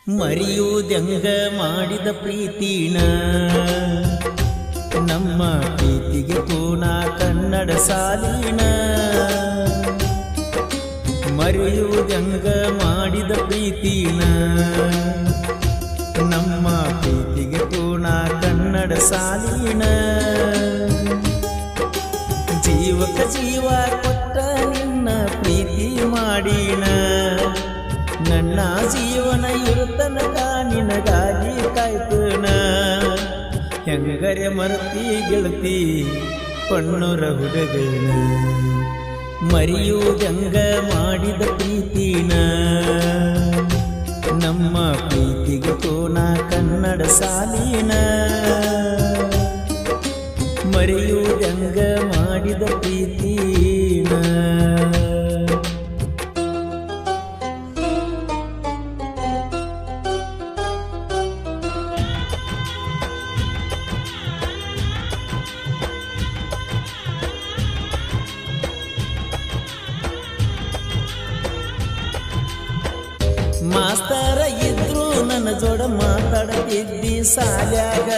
ಮರೆಯುವುದೆಂಗ ಮಾಡಿದ ಪ್ರೀತಿನ ನಮ್ಮ ಪ್ರೀತಿಗೆ ಕೋನ ಕನ್ನಡ ಸಾಲಿನ ಮರೆಯುವುದೆಂಗ ಮಾಡಿದ ಪ್ರೀತಿನ ನಮ್ಮ ಪ್ರೀತಿಗೆ ಕೋನ ಕನ್ನಡ ಸಾಲಿನ ಜೀವಕ ಜೀವ ಕೊಟ್ಟ ನಿನ್ನ ಪ್ರೀತಿ ಮಾಡಿನ ನನ್ನ ಜೀವನ ಇರುತ್ತನಕ ನಿನಗಾಗಿ ಕಾಯ್ತನ ಹೆಂಗರೆ ಮರತಿ ಗೆಳತಿ ಪಣ್ಣುರ ಹುಡುಗನ ಮರೆಯುವುದೆಂಗ ಮಾಡಿದ ಪ್ರೀತಿನ ನಮ್ಮ ಪ್ರೀತಿಗೆ ಕೋನ ಕನ್ನಡ ಸಾಲಿನ ಮರೆಯುವುದೆಂಗ ಮಾಡಿದ ಪ್ರೀತಿನ ಮಾಸ್ತರ ಇದ್ರು ನನ್ನ ಜೋಡ ಮಾತಾಡ್ತಿದ್ದಿ ಸಾಲ್ಯಾಗ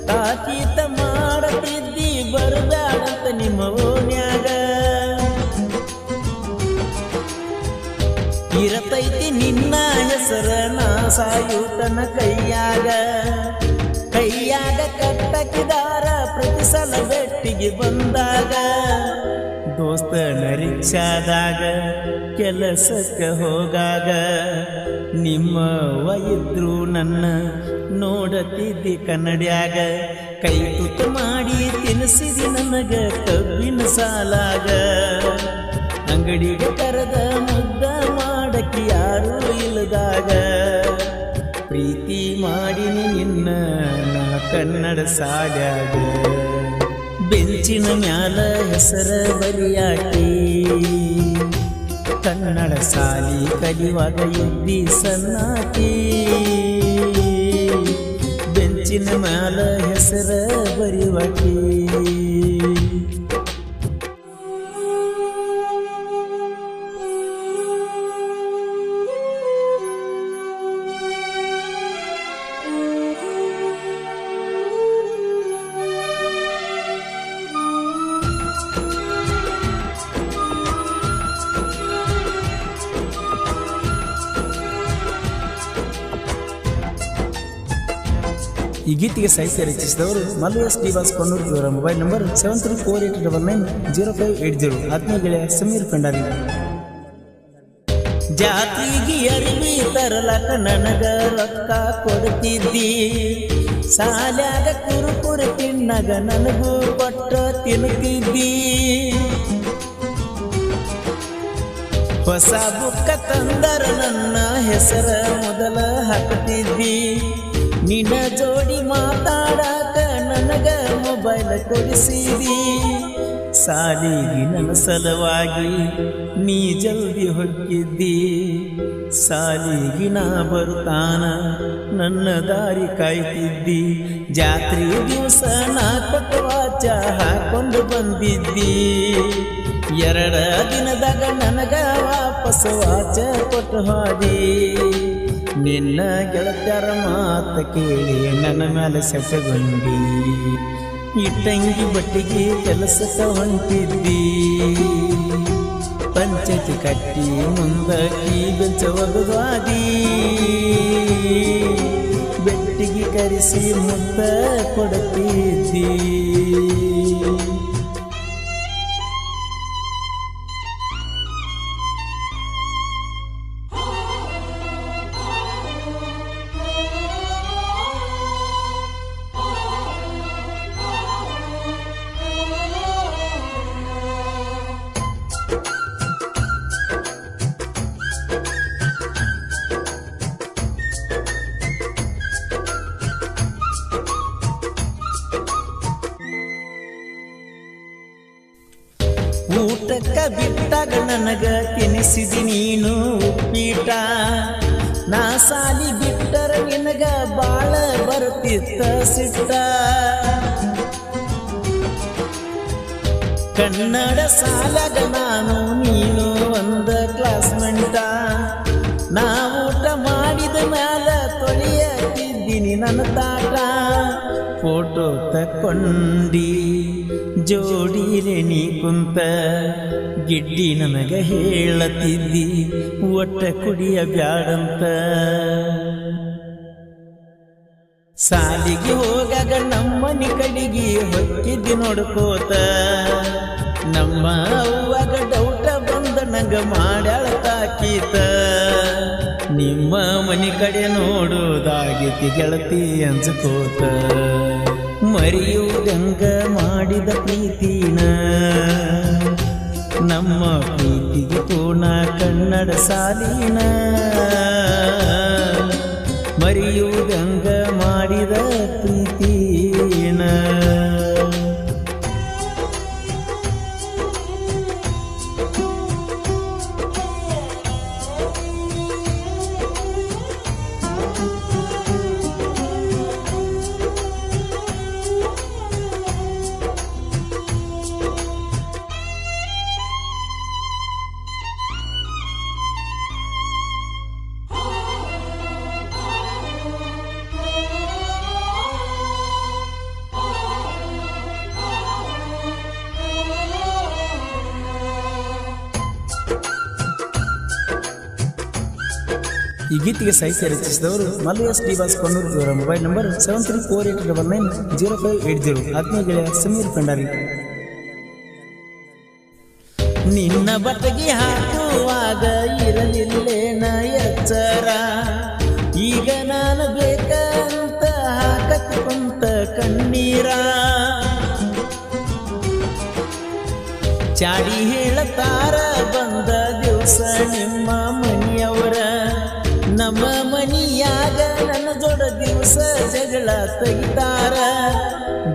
ತಾಕೀತ ಮಾಡತಿದ್ದಿ ಬರಬ್ಯಾಡಂತ ನಿಮ್ಮ ಓಣ್ಯಾಗ ಇರತೈತಿ ನಿನ್ನ ಹೆಸರ ನಾ ಸಾಯುತನ ಕೈಯಾಗ ಕಟ್ಟಕಿದಾರ ಪ್ರತಿ ಸಲ ಬೆಟ್ಟಿಗೆ ಬಂದಾಗ ದೋಸ್ತನ ರಿಕ್ಷಾದಾಗ ಕೆಲಸಕ್ಕೆ ಹೋಗಾಗ ನಿಮ್ಮವ್ವ ಇದ್ರು ನನ್ನ ನೋಡತಿದ್ದಿ ಕನ್ನಡ್ಯಾಗ ಕೈ ತುತ್ತ ಮಾಡಿ ತಿನ್ನಿಸಿದಿ ನನಗ ಕಬ್ಬಿನ ಸಾಲಾಗ ಅಂಗಡಿಗೆ ಕರೆದ ಮುದ್ದ ಮಾಡಕ್ಕೆ ಯಾರೂ ಇಲ್ಲದಾಗ ಪ್ರೀತಿ ಮಾಡಿನಿ ನಿನ್ನ ನಾ ಕನ್ನಡ ಸಾಲ್ಯಾಗ ಬೆಂಚಿನ ಮ್ಯಾಲ ಹೆಸರ ಬರಿಯಾಟಿ ಕನ್ನಡ ಸಾಲಿ ಕಲಿಯುವಾಗ ಇದ್ದಿ ಸನ್ನಾಟಿ ಬೆಂಚಿನ ಮ್ಯಾಲ ಹೆಸರ ಬರಿಯಾಟಿ ಈ ಗೀತೆಗೆ ಸಾಹಿತ್ಯ ರಚಿಸಿದವರು ಮಲ್ಲು ಎಸ್ ಡಿ.ಬಾಸ್ ಕೊಣ್ಣೂರು. ಇವರ ಮೊಬೈಲ್ ನಂಬರ್ 7348990580. ಆತ್ಮೀಯ ಗೆಳೆಯ ಸಮೀರ್ ಕಂಡಾರಿ. ಜಾತಿಗೆ ಅರಿವಿ ತರಲಕ ನನಗ ರೊಕ್ಕ ಕೊಡ್ತಿದ್ದಿ ಸಾಲ್ಯಾಗ ಕುರುಕುರು ತಿನ್ನಗ ನನಗೂ ಕೊಟ್ಟ ತಿನ್ನುತ್ತಿದ್ದಿ ಹೊಸ ಬುಕ್ಕ ತಂದರ ನನ್ನ ಹೆಸರ ಮೊದಲ ಹಾಕ್ತಿದ್ದಿ ನಿನ್ನ ಜೋಡಿ ಮಾತಾಡಾಕ ನನಗ ಮೊಬೈಲ್ ಕೊಡಿಸಿದಿ ಸಾಲಿಗೆ ನನ್ನ ಸಲುವಾಗಿ ನೀ ಜಲ್ದಿ ಹೊಕ್ಕಿದ್ದಿ ಸಾಲಿಗೆ ನಾ ಬರುತ್ತಾನ ನನ್ನ ದಾರಿ ಕಾಯ್ತಿದ್ದಿ ಜಾತ್ರೆ ದಿವಸ ನಾ ಕೊಟ್ಟ ವಾಚ ಹಾಕೊಂಡು ಬಂದಿದ್ದಿ 2 ದಿನದಾಗ ನನಗ ವಾಪಸ್ ವಾಚ ಕೊಟ್ಟು ಹೋದಿ ನಿನ್ನ ಗೆಳತ್ಯರ ಮಾತ ಕೇಳಿ ನನ್ನ ಮೇಲೆ ಸೆಟಗೊಂಡಿ ಇಟ್ಟಂಗಿ ಬಟ್ಟಿಗೆ ಕೆಲಸಕ್ಕೆ ಹೊಂಟಿದ್ದಿ ಪಂಚಾಯತಿ ಕಟ್ಟಿ ಮುಂದಕ್ಕಿ ಬೆಂಚ ಒಗದಾದಿ ಬೆಟ್ಟಿಗೆ ಕರೆಸಿ ಮುದ್ದ ಕೊಡುತ್ತಿದ್ದಿ ಊಟಕ್ಕ ಬಿಟ್ಟಾಗ ನನಗ ತಿನಿಸಿದಿ ನೀನು ಉಪ್ಪಿಟ ನಾ ಸಾಲಿ ಬಿಟ್ಟರ ನಿನಗ ಬಾಳ ಬರ್ತಿತ್ತ ಸಿಟ್ಟ ಕನ್ನಡ ಸಾಲಾಗ ನಾನು ನೀನು ಒಂದ ಕ್ಲಾಸ್ಮೆಂಟ ನಾ ಊಟ ಮಾಡಿದ ನನ್ನ ತಾಟ ಫೋಟೋ ತಕ್ಕೊಂಡಿ ಜೋಡಿಲೆ ನೀ ಕುಂತ ಗಿಡ್ಡಿ ನನಗ ಹೇಳತಿದ್ದಿ ಒಟ್ಟ ಕುಡಿಯ ಬ್ಯಾಡಂತ ಸಾಲಿಗೆ ಹೋಗಾಗ ನಮ್ಮನಿ ಕಡಿಗೆ ಹೊಕ್ಕಿದ್ದಿ ನೋಡ್ಕೋತ ನಮ್ಮ ಅವ್ವಾಗ ಡೌಟ ಬಂದ ನಂಗ ಮಾಡ್ಯಾಳ ತಾಕೀತ ನಿಮ್ಮ ಮನಿ ಕಡೆ ನೋಡೋದಾಗಿತಿ ಗೆಳತಿ ಅಂಜಕೋತ ಮರೆಯುವುದಂಗ ಮಾಡಿದ ಪ್ರೀತಿನ ನಮ್ಮ ಪ್ರೀತಿಗೆ ಪೂರ್ಣ ಕನ್ನಡ ಸಾಲಿನ ಮರೆಯುವುದಂಗ ಮಾಡಿದ ಪ್ರೀತಿನ ಈ ಗೀತೆಗೆ ಸಾಹಿತ್ಯ ರಚಿಸಿದವರು ಮಲ್ಲು ಎಸ್ ಡಿವಾಸ್ ಕೊಣ್ಣೂರು. ಇವರ ಮೊಬೈಲ್ ನಂಬರ್ 7348990580. ಆತ್ಮೀಯ ಗೆಳೆಯ ಸಮೀರ್ ಭಂಡಾರಿ. ನಿನ್ನ ಬಟ್ಟೆಗೆ ಹಾಕುವಾಗ ಇರಲಿಲ್ಲೇನ ಎಚ್ಚರ, ಈಗ ನಾನು ಬೇಕಂತ ಹಾಕತ್ ಕುಂತ ಕಣ್ಣೀರ. ಚಾಡಿ ಹೇಳತಾರ ಬಂದ ದಿವಸ ನಿಮ್ಮ ಮನಿಯವರ, ನಮ್ಮ ಮನಿಯಾಗ ನನ್ನ ಜೋಡ ದಿವಸ ಜಗಳ ತೆಗಿತಾರ.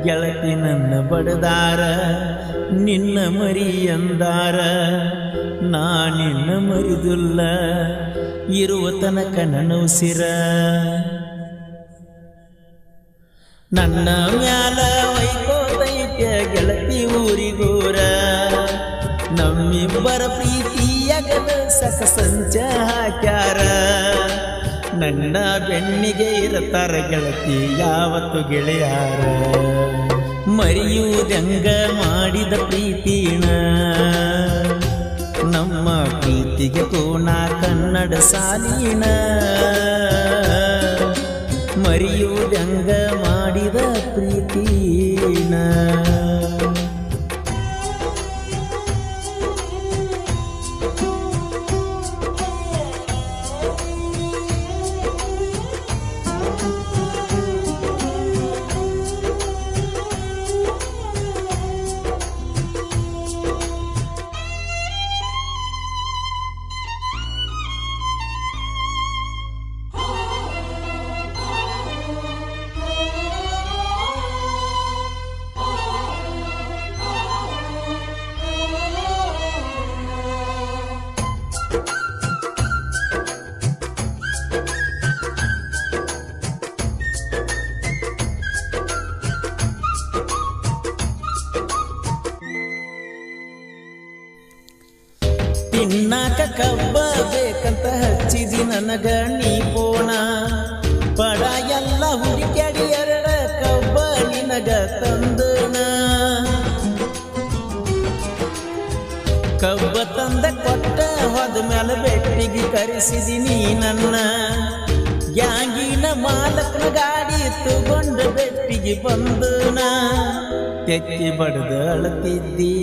ಗೆಳತಿ ನನ್ನ ಬಡದಾರ ನಿನ್ನ ಮರಿ ಅಂದಾರ, ನಾ ನಿನ್ನ ಮರಿದುಲ್ಲ ಇರುವ ತನಕ ನನ್ನ ಉಸಿರ. ನನ್ನ ಮ್ಯಾಲ ವೈಕೋತೈತ್ಯ ಗೆಳತಿ ಊರಿಗೂರ, ನಮ್ಮಿಬ್ಬರ ಪ್ರೀತಿಯಾಗದ ಸಕ ಸಂಚ ಹಾಕ್ಯಾರ. ನನ್ನ ಬೆನ್ನಿಗೆ ಇರತಾರ ಗೆಳತಿ ಯಾವತ್ತು ಗೆಳೆಯಾರ. ಮರೆಯುವುದಂಗ ಮಾಡಿದ ಪ್ರೀತಿನ, ನಮ್ಮ ಪ್ರೀತಿಗೆ ಪೂರ್ಣ ಕನ್ನಡ ಸಾಲಿನ. ಮರೆಯುವುದಂಗ ಮಾಡಿದ ಪ್ರೀತಿನ. ತಿನ್ನಾಕ ಕಬ್ಬ ಬೇಕಂತ ಹಚ್ಚಿದಿ ನನಗ ನೀ ಪೋಣ, ಪಡ ಎಲ್ಲ ಹುಡುಕ್ಯಾಡಿ ಎರಡ ಕಬ್ಬ ನಿನಗ ತಂದನ. ಕಬ್ಬ ತಂದ ಕೊಟ್ಟ ಹೋದ ಮೇಲೆ ಬೆಟ್ಟಿಗೆ ಕರೆಸಿದಿನಿ ನನ್ನ. ಗ್ಯಾಂಗಿನ ಮಾಲಕನ ಗಾಡಿ ತಗೊಂಡು ಬೆಟ್ಟಿಗೆ ಬಂದನ. ತೆತ್ತಿ ಬಡ್ದ ಅಳತಿದ್ದಿ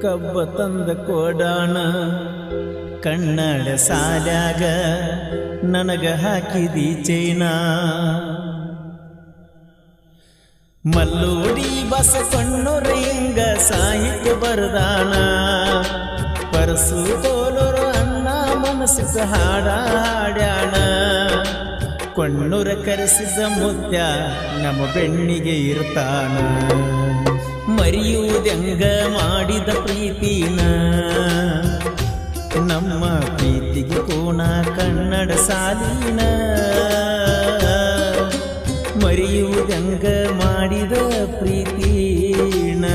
ಕಬ್ಬ ತಂದ ಕೋಡಾಣ, ಕನ್ನಡ ಸಾಲ್ಯಾಗ ನನಗ ಹಾಕಿದಿ ಚೈನ. ಮಲ್ಲೂಡಿ ಬಸ ಕೊಣ್ಣೂರು ಹಿಂಗ ಸಾಹಿತ್ಯ ಬರದಾನ, ಪರಸು ಕೋಲೂರು ಅನ್ನ ಮನಸ್ಸಿಸ ಹಾಡ ಹಾಡ್ಯಾಣ. ಕೊಣ್ಣೂರ ಕರೆಸಿದ ಮುತ್ಯ ನಮ್ಮ ಬೆಣ್ಣಿಗೆ ಇರ್ತಾನ. ಮರೆಯುವುದಂಗ ಮಾಡಿದ ಪ್ರೀತಿನ, ನಮ್ಮ ಪ್ರೀತಿಗೆ ಪೂರ್ಣ ಕನ್ನಡ ಸಾಲಿನ. ಮರೆಯುವುದಂಗ ಮಾಡಿದ ಪ್ರೀತಿನ.